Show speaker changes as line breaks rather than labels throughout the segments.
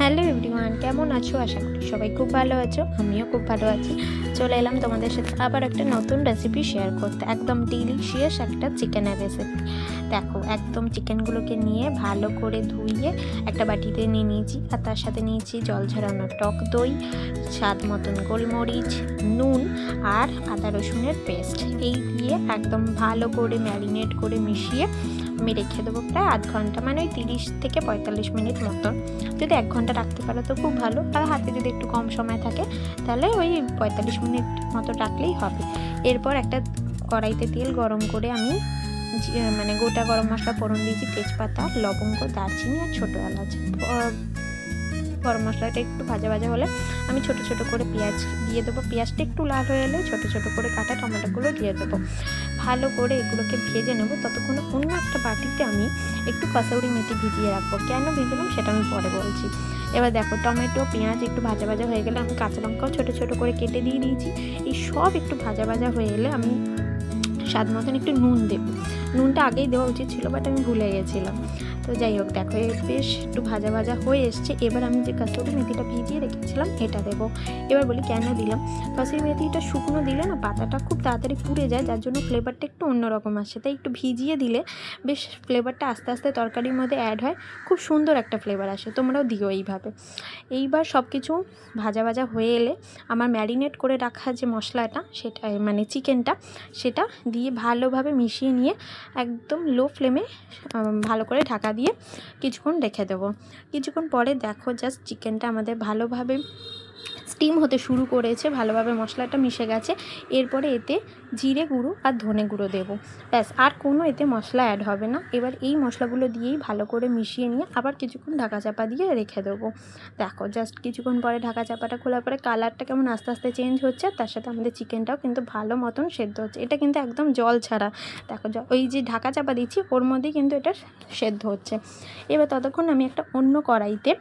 Hello everyone, কেমন আছো? আশা করি সবাই খুব ভালো আছো। আমিও খুব ভালো আছি। চলে এলাম তোমাদের সাথে আবার একটা নতুন রেসিপি শেয়ার করতে, একদম ডিলিশিয়াস একটা চিকেনের রেসিপি। দেখো, একদম চিকেনগুলোকে নিয়ে ভালো করে ধুইয়ে একটা বাটিতে নিয়ে নিয়েছি, আর তার সাথে নিয়েছি জল ঝরানো টক দই, স্বাদ মতন গোলমরিচ, নুন আর আদা রসুনের পেস্ট। এই দিয়ে একদম ভালো করে ম্যারিনেট করে মিশিয়ে আমি রেখে দেবো প্রায় আধ ঘন্টা, মানে ওই 30 থেকে 45 মিনিট মতন। যদি 1 ঘন্টা রাখতে পারো তো খুব ভালো, আর হাতে যদি একটু কম সময় থাকে তাহলে ওই 45 মিনিট মতো রাখলেই হবে। এরপর একটা কড়াইতে তেল গরম করে আমি মানে গোটা গরম মশলা ফোড়ন দিয়েছি, তেজপাতা, লবঙ্গ, দারচিনি আর ছোটো এলাচ। গরম মশলাটা একটু ভাজা ভাজা হলে আমি ছোট ছোট করে পেঁয়াজ দিয়ে দেবো। পেঁয়াজটা একটু লাল হয়ে এলে ছোট ছোট করে কাটা টমেটোগুলো দিয়ে দেবো। ভালো করে এগুলোকে ভেজে নেব। ততক্ষণ অন্য একটা বাটিতে আমি একটু কাসুরি মেথি ভিজিয়ে রাখবো। কেন ভিজলাম সেটা আমি পরে বলছি। এবার দেখো, টমেটো পেঁয়াজ একটু ভাজা ভাজা হয়ে গেলে আমি কাঁচা লঙ্কাও ছোটো ছোটো করে কেটে দিয়ে দিয়েছি। এই সব একটু ভাজা ভাজা হয়ে এলে আমি স্বাদ মতন একটু নুন দেবো। নুনটা আগেই দেওয়া উচিত ছিল, বাট আমি ভুলে গেছিলাম। তো যাই হোক, দেখো বেশ একটু ভাজা ভাজা হয়ে এসছে। এবার আমি যে কাসুরি মেথিটা ভিজিয়ে রেখেছিলাম এটা দেবো। এবার বলি কেন দিলাম। কাসুরি মেথিটা শুকনো দিলে না পাতাটা খুব তাড়াতাড়ি পুড়ে যায়, যার জন্য ফ্লেভারটা একটু অন্যরকম আসে। তাই একটু ভিজিয়ে দিলে বেশ ফ্লেভারটা আস্তে আস্তে তরকারির মধ্যে অ্যাড হয়, খুব সুন্দর একটা ফ্লেভার আসে। তোমরাও দিও এইভাবে। এইবার সব কিছু ভাজা ভাজা হয়ে এলে আমার ম্যারিনেট করে রাখা যে মশলাটা, সেটা মানে চিকেনটা, সেটা দিয়ে ভালোভাবে মিশিয়ে নিয়ে একদম লো ফ্লেমে ভালো করে ঢাকা দিয়ে কিছুক্ষণ রেখে দেবো। কিছুক্ষণ পরে দেখো, জাস্ট চিকেনটা আমাদের ভালোভাবে স্টিম হতে শুরু করেছে, ভালোভাবে মশলাটা মিশে গেছে। এরপরে এতে জিরে গুঁড়ো আর ধনে গুঁড়ো দেবো। ব্যাস, আর কোনো এতে মশলা অ্যাড হবে না। এবার এই মশলাগুলো দিয়েই ভালো করে মিশিয়ে নিয়ে আবার কিছুক্ষণ ঢাকা চাপা দিয়ে রেখে দেবো। দেখো, জাস্ট কিছুক্ষণ পরে ঢাকা চাপাটা খোলার পরে কালারটা কেমন আস্তে আস্তে চেঞ্জ হচ্ছে, তার সাথে আমাদের চিকেনটাও কিন্তু ভালো মতন সেদ্ধ হচ্ছে। এটা কিন্তু একদম জল ছাড়া। দেখো, ওই যে ঢাকা চাপা দিচ্ছি ওর মধ্যেই কিন্তু এটা সেদ্ধ হচ্ছে। এবার ততক্ষণ আমি একটা অন্য কড়াইতে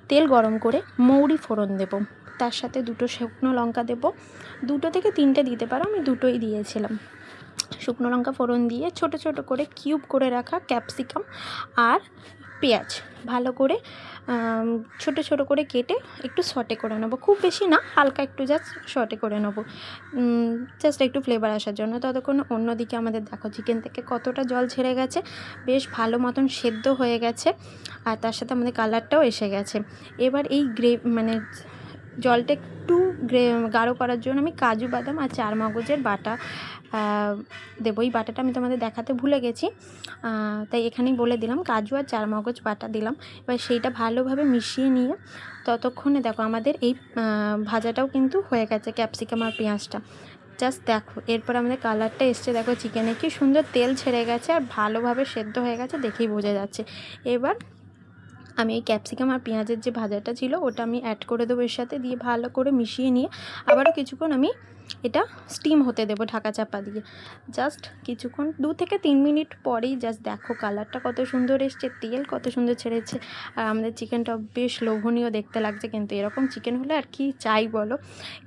তেল গরম করে মৌরি ফোড়ন দেবো। তার সাথে 2টো শুকনো লঙ্কা দেবো। 2 থেকে 3টে দিতে পারো, আমি 2টোই দিয়েছিলাম। শুকনো লঙ্কা ফোড়ন দিয়ে ছোট ছোট করে কিউব করে রাখা ক্যাপসিকাম আর পেঁয়াজ ভালো করে ছোট ছোট করে কেটে একটু সটে করে নেবো। খুব বেশি না, হালকা একটু জাস্ট সটে করে নেবো, জাস্ট একটু ফ্লেভার আসার জন্য। ততক্ষণ অন্যদিকে আমাদের দেখো চিকেন থেকে কতটা জল ছেড়ে গেছে, বেশ ভালো মতন সেদ্ধ হয়ে গেছে, আর তার সাথে আমাদের কালারটাও এসে গেছে। এবার এই মানে জলটা একটু গাঢ় করার জন্য আমি কাজু বাদাম আর চারমগজের বাটা দেবো। এই বাটাটা আমি তোমাদের দেখাতে ভুলে গেছি, তাই এখানেই বলে দিলাম। কাজু আর চারমগজ বাটা দিলাম। এবার সেইটা ভালোভাবে মিশিয়ে নিয়ে ততক্ষণে দেখো আমাদের এই ভাজাটাও কিন্তু হয়ে গেছে, ক্যাপসিকাম আর পেঁয়াজটা। জাস্ট দেখো, এরপর আমাদের কালারটা এসছে। দেখো চিকেনে কি সুন্দর তেল ছেড়ে গেছে আর ভালোভাবে সেদ্ধ হয়ে গেছে, দেখেই বোঝা যাচ্ছে। এবার আমি এই ক্যাপসিকাম আর পেঁয়াজের যে ভাজাটা ছিল ওটা আমি অ্যাড করে দেবো এর সাথে, দিয়ে ভালো করে মিশিয়ে নিয়ে আবারও কিছুক্ষণ আমি এটা স্টিম হতে দেবো ঢাকা চাপা দিয়ে। জাস্ট কিছুক্ষণ 2 থেকে 3 মিনিট পরেই জাস্ট দেখো কালারটা কত সুন্দর এসছে, তেল কত সুন্দর ছেড়েছে, আর আমাদের চিকেনটা বেশ লোভনীয় দেখতে লাগছে। কিন্তু এরকম চিকেন হলে আর কি চাই বলো।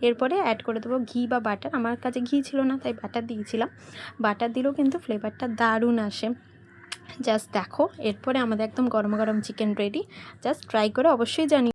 এরপরে অ্যাড করে দেবো ঘি বা বাটার। আমার কাছে ঘি ছিল না, তাই বাটার দিয়েছিলাম। বাটার দিলেও কিন্তু ফ্লেভারটা দারুণ আসে। জাস্ট দেখো, এরপরে আমাদের একদম গরম গরম চিকেন রেডি। জাস্ট ট্রাই করে অবশ্যই জানি।